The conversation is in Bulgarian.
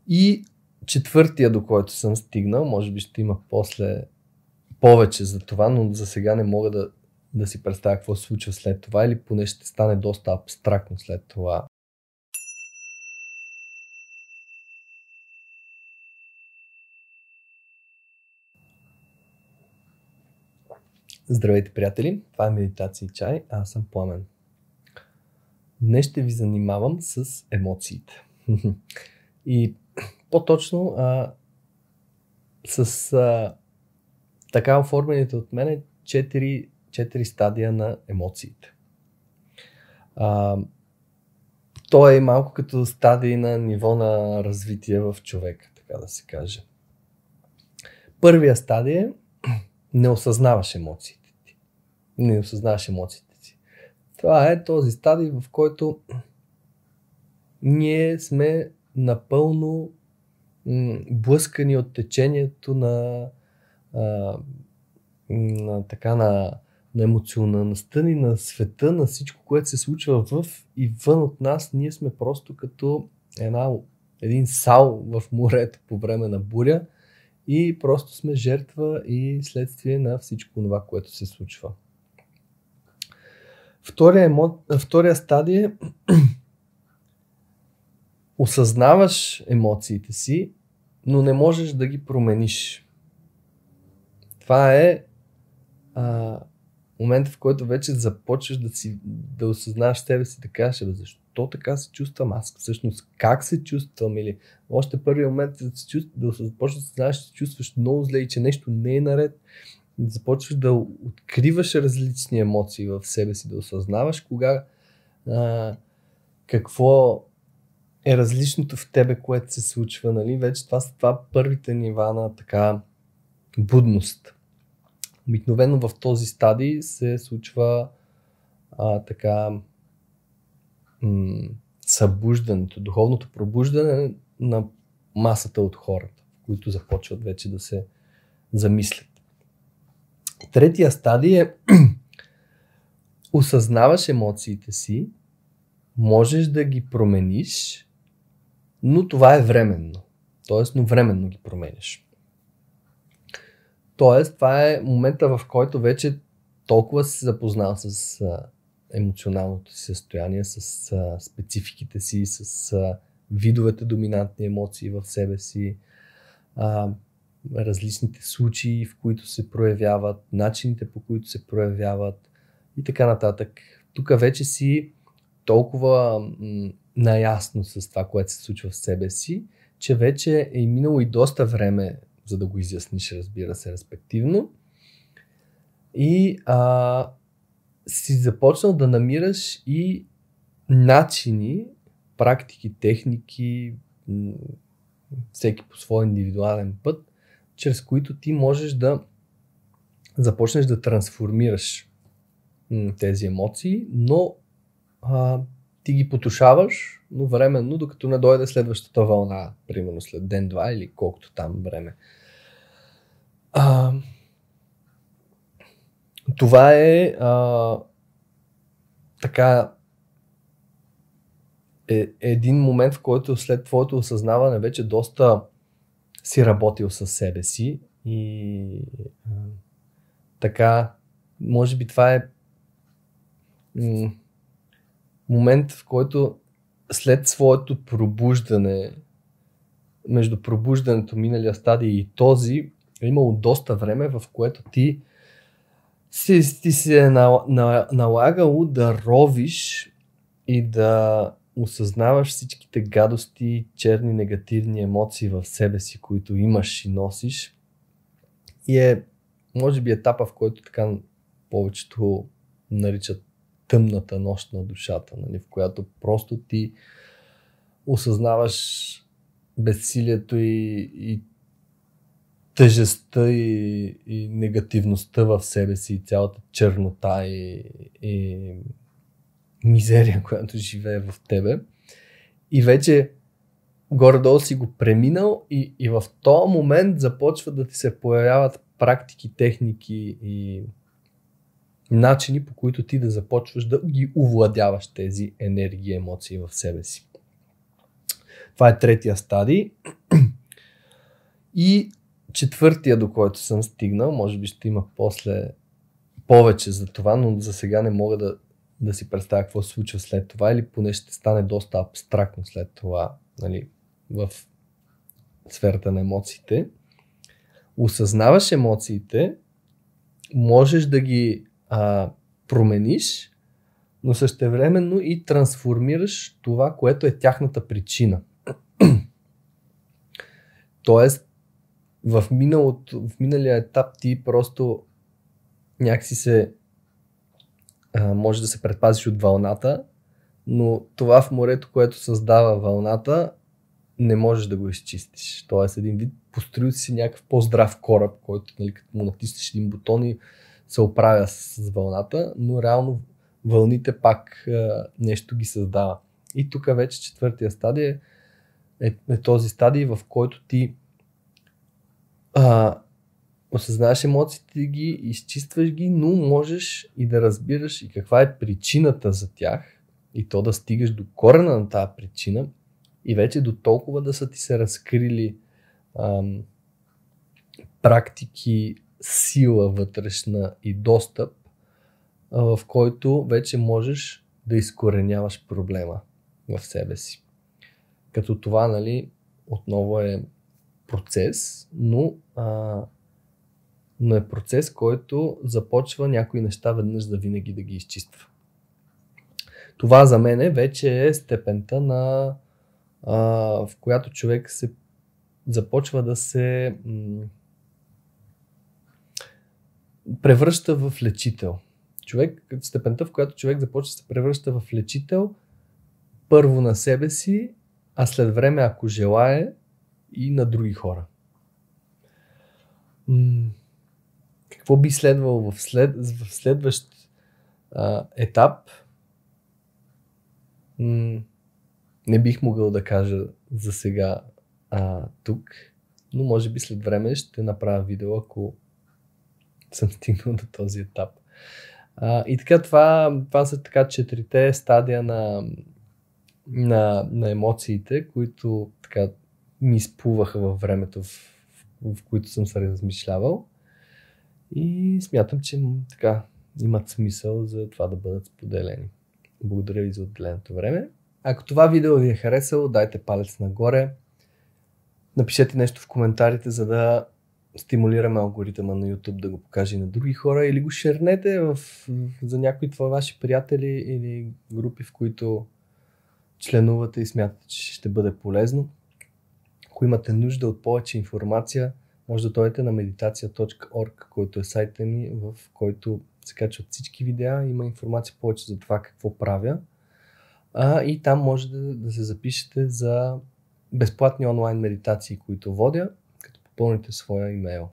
И четвъртия, до който съм стигнал, може би ще има после повече за това, но за сега не мога да си представя какво се случва след това, или поне ще стане доста абстрактно след това. Здравейте, приятели! Това е Медитация и чай, аз съм Пламен. Днес ще ви занимавам с емоциите. И по-точно с така оформените от мене 4 стадия на емоциите. То е малко като стадии на ниво на развитие в човека, така да се каже. Първия стадия е не осъзнаваш емоциите ти. Не осъзнаваш емоциите си. Това е този стадий, в който ние сме напълно блъскани от течението на емоционалността ни, на света, на всичко, което се случва в и вън от нас. Ние сме просто като един сал в морето по време на буря и просто сме жертва и следствие на всичко това, което се случва. Втория стадий е осъзнаваш емоциите си, но не можеш да ги промениш. Това е момента, в който вече започваш да осъзнаваш себе си, да кажеш, защо така се чувствам аз, всъщност как се чувствам, или още първият момент да започваш да знаеш, че се чувстваш много зле и че нещо не е наред, да започваш да откриваш различни емоции в себе си, да осъзнаваш какво е различното в тебе, което се случва, нали? Вече това са първите нива на така будност. Обикновено в този стадий се случва събуждането, духовното пробуждане на масата от хората, които започват вече да се замислят. Третия стадий е осъзнаваш емоциите си, можеш да ги промениш, но това е временно. Но временно ги променяш. Тоест, това е момента, в който вече толкова си запознал с емоционалното си състояние, с спецификите си, с видовете доминантни емоции в себе си, различните случаи, в които се проявяват, начините, по които се проявяват и така нататък. Тук вече си толкова наясно с това, което се случва в себе си, че вече е минало и доста време, за да го изясниш, разбира се, респективно. И си започнал да намираш и начини, практики, техники, всеки по свой индивидуален път, чрез които ти можеш да започнеш да трансформираш тези емоции, но ти ги потушаваш, но временно, докато не дойде следващата вълна, примерно след ден-два или колкото там време. Това е един момент, в който след твоето осъзнаване вече доста си работил със себе си и може би това е момент, в който след своето пробуждане, между пробуждането, миналия стадий и този, е имало доста време, в което ти се е налагало да ровиш и да осъзнаваш всичките гадости, черни, негативни емоции в себе си, които имаш и носиш. И може би етапа, в който така повечето наричат тъмната нощ на душата, нали, в която просто ти осъзнаваш безсилието и тежестта и негативността в себе си, и цялата чернота и мизерия, която живее в тебе. И вече горе-долу си го преминал и в този момент започва да ти се появяват практики, техники и начини, по които ти да започваш да ги овладяваш тези енергии, емоции в себе си. Това е третия стадий. И четвъртия, до който съм стигнал, може би ще има после повече за това, но за сега не мога да си представя какво се случва след това, или поне ще стане доста абстрактно след това, нали, в сферата на емоциите. Осъзнаваш емоциите, можеш да ги промениш, но същевременно и трансформираш това, което е тяхната причина. Тоест, в миналия етап ти просто някакси може да се предпазиш от вълната, но това в морето, което създава вълната, не можеш да го изчистиш. Тоест, един вид построил си някакъв по-здрав кораб, който, нали, като му натиснеш един бутон и се оправя с вълната, но реално вълните пак нещо ги създава. И тук вече четвъртия стадий е този стадий, в който ти осъзнаваш емоциите ги, изчистваш ги, но можеш и да разбираш и каква е причината за тях, и то да стигаш до корена на тази причина, и вече до толкова да са ти се разкрили практики, сила вътрешна и достъп, в който вече можеш да изкореняваш проблема в себе си. Като това, нали, отново е процес, но е процес, който започва някои неща веднъж за винаги да ги изчиства. Това за мен вече е степента, в която човек се започва да се превръща в лечител. Степента, в която човек започва да се превръща в лечител, първо на себе си, а след време, ако желае, и на други хора. Какво би следвало в следващ етап? Не бих могъл да кажа за сега тук, но може би след време ще направя видео, ако съм стигнал до този етап. И така, това са така четирите стадия на емоциите, които така ми изплуваха във времето, в които съм се размишлявал, и смятам, че така имат смисъл за това да бъдат споделени. Благодаря ви за отделеното време. Ако това видео ви е харесало, дайте палец нагоре, напишете нещо в коментарите, за да стимулираме алгоритъма на YouTube да го покаже и на други хора, или го шернете за някои твои ваши приятели или групи, в които членувате и смятате, че ще бъде полезно. Ако имате нужда от повече информация, може да дойдете на meditation.org, който е сайта ми, в който се качват всички видеа. Има информация повече за това какво правя. И там може да се запишете за безплатни онлайн медитации, които водя, като попълните своя имейл.